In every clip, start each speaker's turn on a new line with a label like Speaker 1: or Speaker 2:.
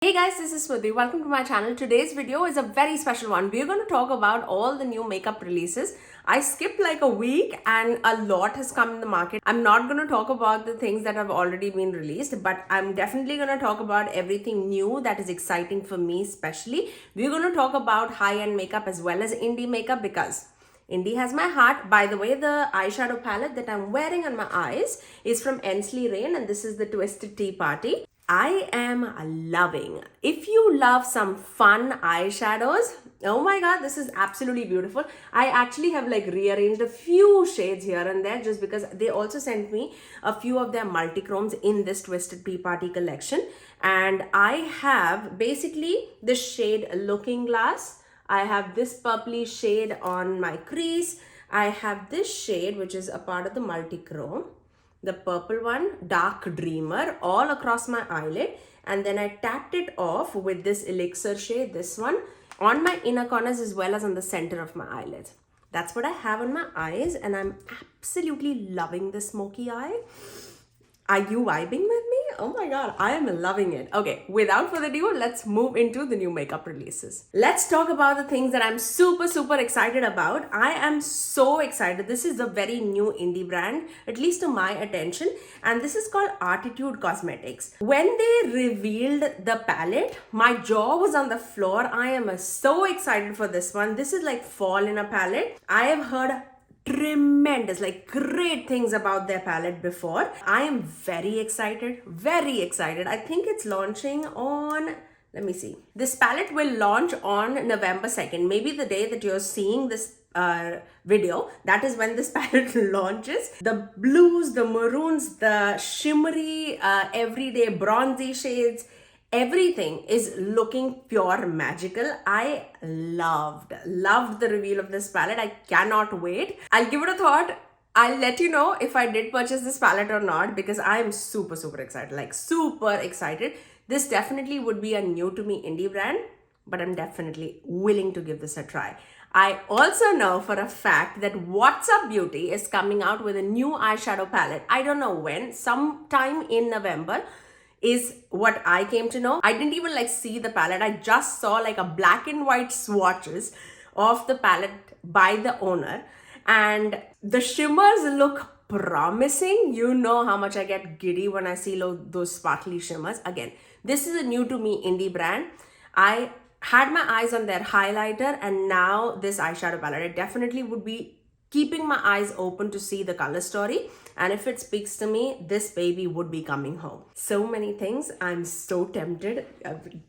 Speaker 1: Hey guys, this is Smithy. Welcome to my channel. Today's video is a very special one. We're going to talk about all the new makeup releases. I skipped like a week and a lot has come in the market. I'm not going to talk about the things that have already been released, but I'm definitely going to talk about everything new that is exciting for me especially. We're going to talk about high-end makeup as well as indie makeup because indie has my heart. By the way, the eyeshadow palette that I'm wearing on my eyes is from Siren and this is the Twisted Tea Party. I am loving. If you love some fun eyeshadows, oh my god, this is absolutely beautiful. I actually have like rearranged a few shades here and there just because they also sent me a few of their multi-chromes in this Twisted Tea Party collection. And I have basically the shade Looking Glass. I have this purpley shade on my crease. I have this shade which is a part of the multi-chrome. The purple one, Dark Dreamer, all across my eyelid. And then I tapped it off with this elixir shade, this one, on my inner corners as well as on the center of my eyelids. That's what I have on my eyes and I'm absolutely loving the smoky eye. Are you vibing with me? Oh my god, I am loving it. Okay, without further ado, let's move into the new makeup releases. Let's talk about the things that I'm super excited about. I am so excited. This is a very new indie brand, at least to my attention, and this is called Artitude Cosmetics. When they revealed the palette, my jaw was on the floor. I am so excited for this one. This is like fall in a palette. I have heard tremendous, like great things about their palette before. I am very excited. I think it's launching on, let me see. This palette will launch on November 2nd. Maybe the day that you're seeing this video, that is when this palette launches. The blues, the maroons, the shimmery, everyday bronzy shades, everything is looking pure magical. I loved the reveal of this palette. I cannot wait. I'll give it a thought. I'll let you know if I did purchase this palette or not because I'm super excited, like super excited. This definitely would be a new to me indie brand, but I'm definitely willing to give this a try. I also know for a fact that What's Up Beauty is coming out with a new eyeshadow palette. I don't know when, sometime in November is what I came to know. I didn't even like see the palette. I just saw like a black and white swatches of the palette by the owner and the shimmers look promising. You know how much I get giddy when I see those sparkly shimmers. Again, this is a new to me indie brand. I had my eyes on their highlighter and now this eyeshadow palette. I definitely would be keeping my eyes open to see the color story, and if it speaks to me, this baby would be coming home. So many things. I'm so tempted.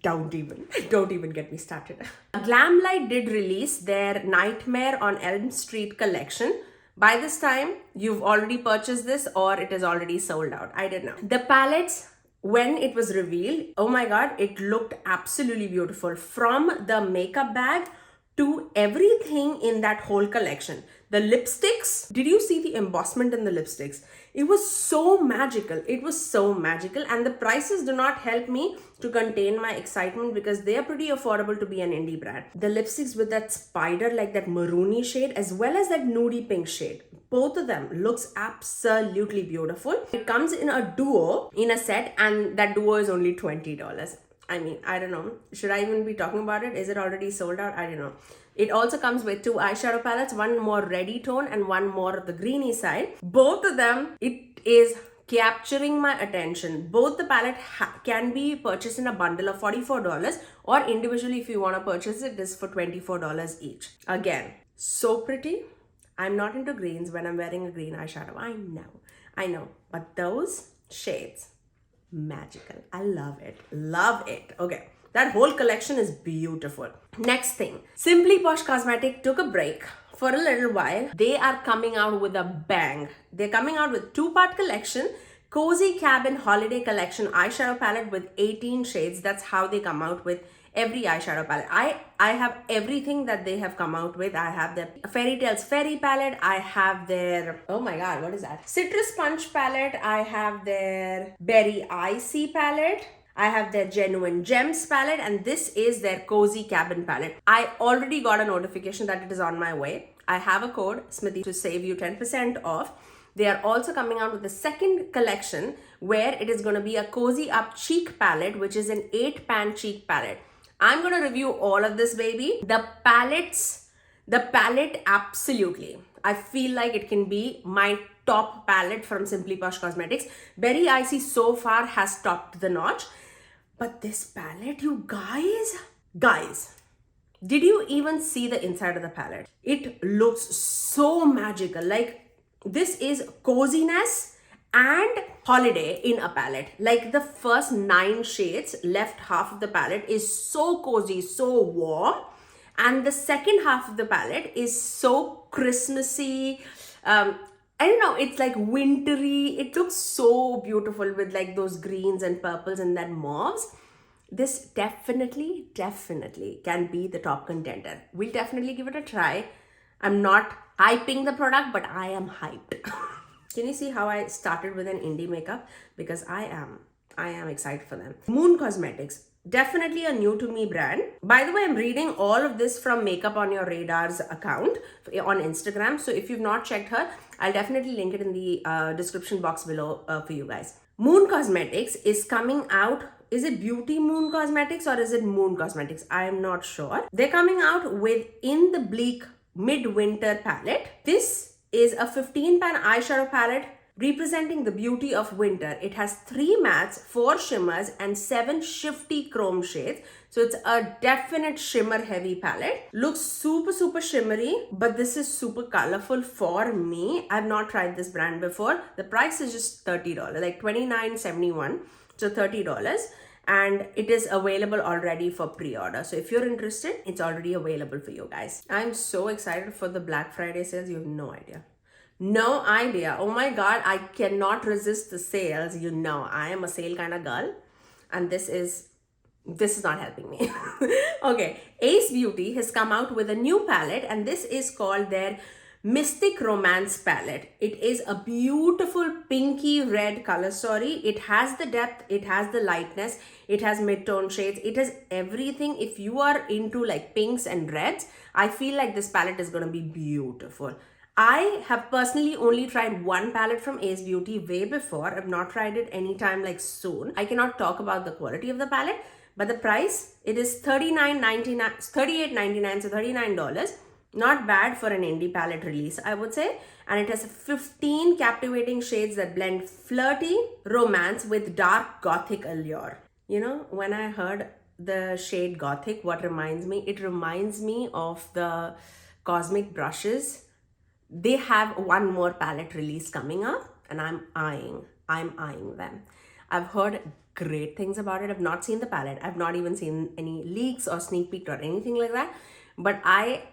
Speaker 1: Don't even get me started. Glamlight did release their Nightmare on Elm Street collection. By this time, you've already purchased this or it is already sold out. I don't know. The palettes, when it was revealed, oh my god, it looked absolutely beautiful. From the makeup bag to everything in that whole collection. The lipsticks, did you see the embossment in the lipsticks? It was so magical. And the prices do not help me to contain my excitement because they are pretty affordable to be an indie brand. The lipsticks with that spider, like that maroony shade as well as that nudie pink shade. Both of them looks absolutely beautiful. It comes in a duo in a set and that duo is only $20. I mean, I don't know. Should I even be talking about it? Is it already sold out? I don't know. It also comes with two eyeshadow palettes, one more reddy tone and one more of the greeny side. Both of them, it is capturing my attention. Both the palette can be purchased in a bundle of $44 or individually if you want to purchase it is for $24 each. Again, so pretty. I'm not into greens when I'm wearing a green eyeshadow. I know. But those shades, magical. I love it. Okay, that whole collection is beautiful. Next thing, Simply Posh Cosmetics took a break for a little while. They are coming out with a bang. They're coming out with two-part collection, Cozy Cabin Holiday Collection eyeshadow palette with 18 shades. That's how they come out with every eyeshadow palette. I have everything that they have come out with. I have their Fairy Tales Fairy palette. I have their, oh my god, what is that? Citrus Punch palette. I have their Berry Icy palette. I have their Genuine Gems palette and this is their Cozy Cabin palette. I already got a notification that it is on my way. I have a code, Smithy, to save you 10% off. They are also coming out with the second collection, where it is going to be a cozy up cheek palette, which is an 8-pan cheek palette. I'm going to review all of this, baby. The palette, absolutely. I feel like it can be my top palette from Simply Posh Cosmetics. Berry Icy so far has topped the notch. But this palette, you guys, did you even see the inside of the palette? It looks so magical. Like, this is coziness and holiday in a palette. Like, the first 9 shades, left half of the palette is so cozy, so warm. And the second half of the palette is so Christmassy. I don't know, it's like wintry. It looks so beautiful with like those greens and purples and then mauves. This definitely can be the top contender. We'll definitely give it a try. I'm not hyping the product, but I am hyped. Can you see how I started with an indie makeup? Because I am excited for them. Moon Cosmetics. Definitely a new to me brand. By the way, I'm reading all of this from Makeup on Your Radar's account on Instagram. So if you've not checked her, I'll definitely link it in the description box below for you guys. Moon Cosmetics is coming out. Is it Beauty Moon Cosmetics or is it Moon Cosmetics? I am not sure. They're coming out with In the Bleak Midwinter palette. This is a 15-pan eyeshadow palette representing the beauty of winter. It has 3 mattes, 4 shimmers, and 7 shifty chrome shades. So it's a definite shimmer heavy palette. Looks super shimmery, but this is super colorful for me. I've not tried this brand before. The price is just $30, like $29.71. So $30. And it is available already for pre-order. So if you're interested, it's already available for you guys. I'm so excited for the Black Friday sales. You have no idea. No idea. Oh my God, I cannot resist the sales. You know, I am a sale kind of girl. And this is not helping me. Okay, Lys Beauty has come out with a new palette, and this is called their Mystic Romance palette. It is a beautiful pinky red color story. It has the depth, it has the lightness, it has mid-tone shades, it has everything. If you are into like pinks and reds, I feel like this palette is going to be beautiful. I have personally only tried one palette from Lys Beauty way before. I've not tried it anytime like soon. I cannot talk about the quality of the palette, but the price, it is $38.99, so $39. Not bad for an indie palette release, I would say. And it has 15 captivating shades that blend flirty romance with dark gothic allure. You know, when I heard the shade gothic, what reminds me? It reminds me of the Cosmic Brushes. They have one more palette release coming up, and I'm eyeing them. I've heard great things about it. I've not seen the palette. I've not even seen any leaks or sneak peek or anything like that. But I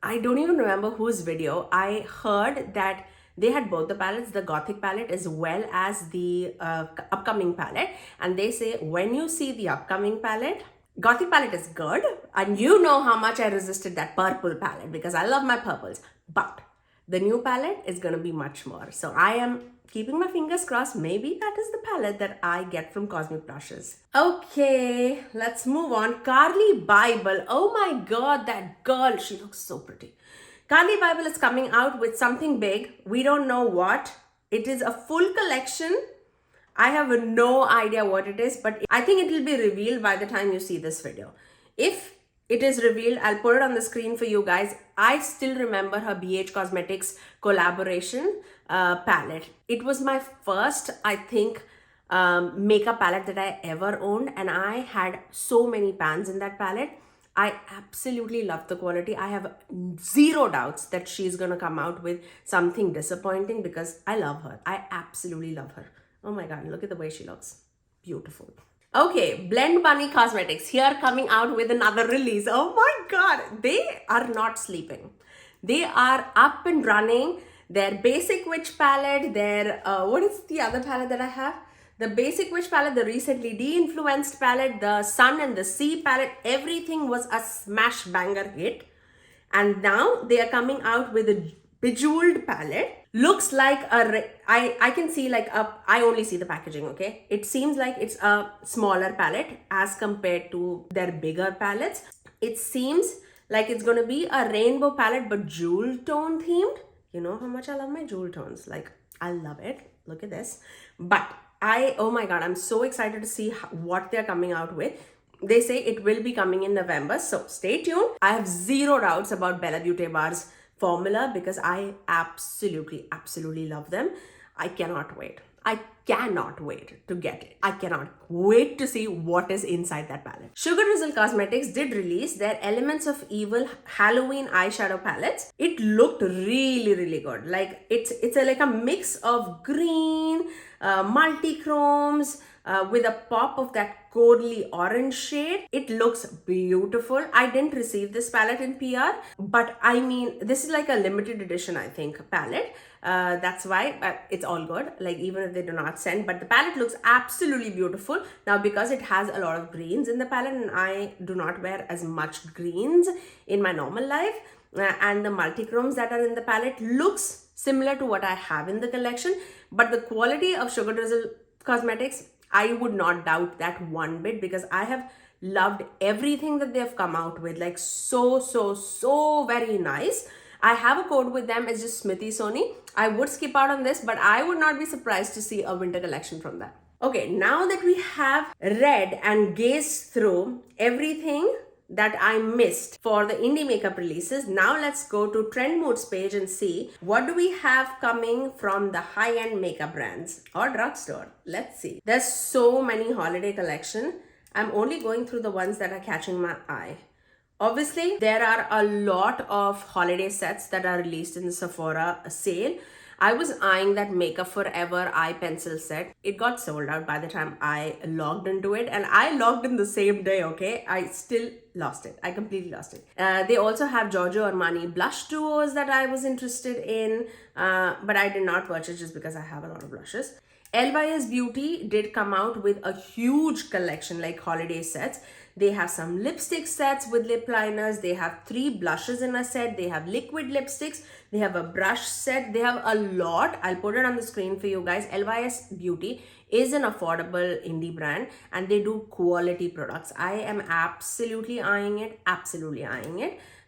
Speaker 1: don't even remember whose video. I heard that they had both the palettes, the Gothic palette as well as the upcoming palette. And they say when you see the upcoming palette, Gothic palette is good. And you know how much I resisted that purple palette because I love my purples. But the new palette is going to be much more. So I am keeping my fingers crossed. Maybe that is the palette that I get from Cosmic Brushes. Okay, let's move on. Carli Bybel. Oh my God, that girl. She looks so pretty. Carli Bybel is coming out with something big. We don't know what. It is a full collection. I have no idea what it is, but I think it will be revealed by the time you see this video. If it is revealed, I'll put it on the screen for you guys. I still remember her BH Cosmetics collaboration palette. It was my first, I think, makeup palette that I ever owned, and I had so many pans in that palette. I absolutely love the quality. I have zero doubts that she's gonna come out with something disappointing because I love her. I absolutely love her. Oh my God, look at the way she looks. Beautiful. Okay, Blend Bunny Cosmetics here coming out with another release. Oh my God, they are not sleeping. They are up and running. Their Basic Witch palette, their, what is the other palette that I have? The Basic Witch palette, the recently de-influenced palette, the Sun and the Sea palette, everything was a smash banger hit. And now they are coming out with a Bejeweled palette. Looks like I can see like I only see the packaging, okay? It seems like it's a smaller palette as compared to their bigger palettes. It seems like it's gonna be a rainbow palette but jewel tone themed. You know how much I love my jewel tones. Like, I love it. Look at this. But Oh my god, I'm so excited to see what they're coming out with. They say it will be coming in November, so stay tuned. I have zero doubts about Bella Beauty Bar's formula because I absolutely love them. I cannot wait. I cannot wait to get it. I cannot wait to see what is inside that palette. Sugar Drizzle Cosmetics did release their Elements of Evil Halloween eyeshadow palettes. It looked really good. Like it's like a mix of green, multi-chromes, with a pop of that corally orange shade. It looks beautiful. I didn't receive this palette in PR, but I mean, this is like a limited edition, I think, palette. That's why it's all good, like even if they do not send, but the palette looks absolutely beautiful. Now, because it has a lot of greens in the palette and I do not wear as much greens in my normal life, and the multi-chromes that are in the palette looks similar to what I have in the collection, but the quality of Sugar Drizzle Cosmetics, I would not doubt that one bit, because I have loved everything that they have come out with. Like so very nice. I have a code with them. It's just Smithy Sony. I would skip out on this, but I would not be surprised to see a winter collection from that. Okay, now that we have read and gazed through everything that I missed for the indie makeup releases, now let's go to Trend Moods page and see what do we have coming from the high-end makeup brands or drugstore. Let's see. There's so many holiday collection. I'm only going through the ones that are catching my eye. Obviously, there are a lot of holiday sets that are released in the Sephora sale. I was eyeing that Makeup Forever eye pencil set. It got sold out by the time I logged into it, and I logged in the same day, okay? I still lost it. I completely lost it. They also have Giorgio Armani blush duos that I was interested in, but I did not purchase just because I have a lot of blushes. Lys Beauty did come out with a huge collection, like holiday sets. They have some lipstick sets with lip liners. They have 3 blushes in a set. They have liquid lipsticks. They have a brush set. They have a lot. I'll put it on the screen for you guys. Lys Beauty is an affordable indie brand and they do quality products. I am absolutely eyeing it.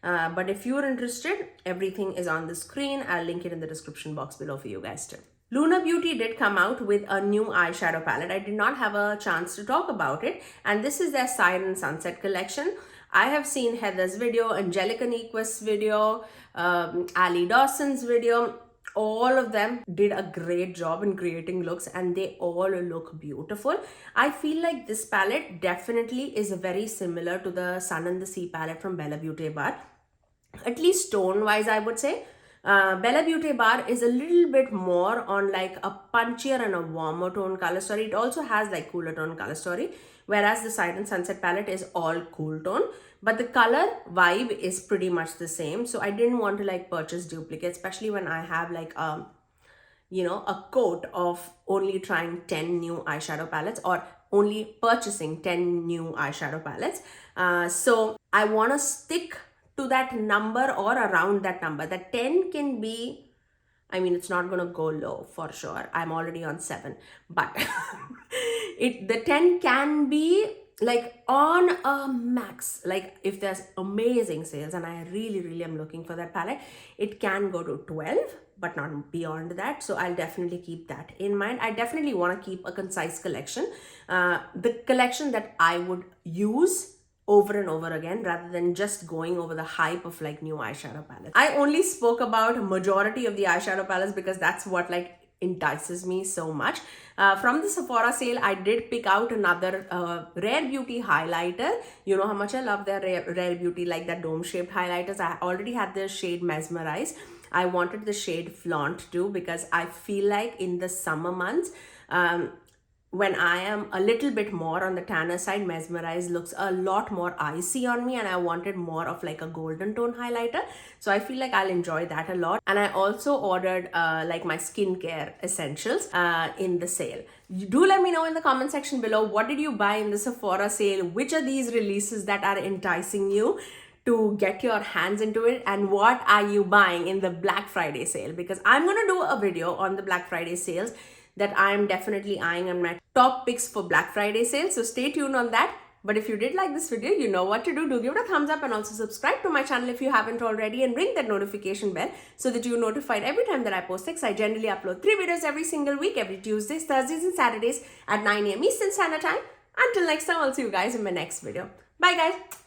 Speaker 1: But if you're interested, everything is on the screen. I'll link it in the description box below for you guys too. Lunar Beauty did come out with a new eyeshadow palette. I did not have a chance to talk about it. And this is their Siren Sunset collection. I have seen Heather's video, Angelica Nyquist's video, Ali Dawson's video. All of them did a great job in creating looks and they all look beautiful. I feel like this palette definitely is very similar to the Sun and the Sea palette from Bella Beauty Bar. At least tone-wise, I would say. Bella Beauty Bar is a little bit more on like a punchier and a warmer tone color story. It also has like cooler tone color story, whereas the Siren Sunset palette is all cool tone, but the color vibe is pretty much the same. So I didn't want to like purchase duplicates, especially when I have like a coat of only trying 10 new eyeshadow palettes or only purchasing 10 new eyeshadow palettes. So I want to stick to that number or around that number. That 10 can be, I mean, it's not going to go low for sure. I'm already on 7, but the 10 can be like on a max. Like if there's amazing sales and I really am looking for that palette, it can go to 12, but not beyond that. So I'll definitely keep that in mind. I definitely want to keep a concise collection. The collection that I would use over and over again rather than just going over the hype of like new eyeshadow palettes. I only spoke about a majority of the eyeshadow palettes because that's what like entices me so much. From the Sephora sale, I did pick out another Rare Beauty highlighter. You know how much I love their Rare Beauty, like that dome shaped highlighters. I already had the shade Mesmerize. I wanted the shade Flaunt too because I feel like in the summer months, when I am a little bit more on the tanner side, Mesmerize looks a lot more icy on me and I wanted more of like a golden tone highlighter. So I feel like I'll enjoy that a lot. And I also ordered like my skincare essentials in the sale. Do let me know in the comment section below, what did you buy in the Sephora sale? Which are these releases that are enticing you to get your hands into it, and what are you buying in the Black Friday sale? Because I'm going to do a video on the Black Friday sales that I'm definitely eyeing on my top picks for Black Friday sale. So stay tuned on that. But if you did like this video, you know what to do. Do give it a thumbs up and also subscribe to my channel if you haven't already, and ring that notification bell so that you're notified every time that I post things. I generally upload 3 videos every single week, every Tuesdays, Thursdays and Saturdays at 9 a.m. Eastern Standard Time. Until next time, I'll see you guys in my next video. Bye guys.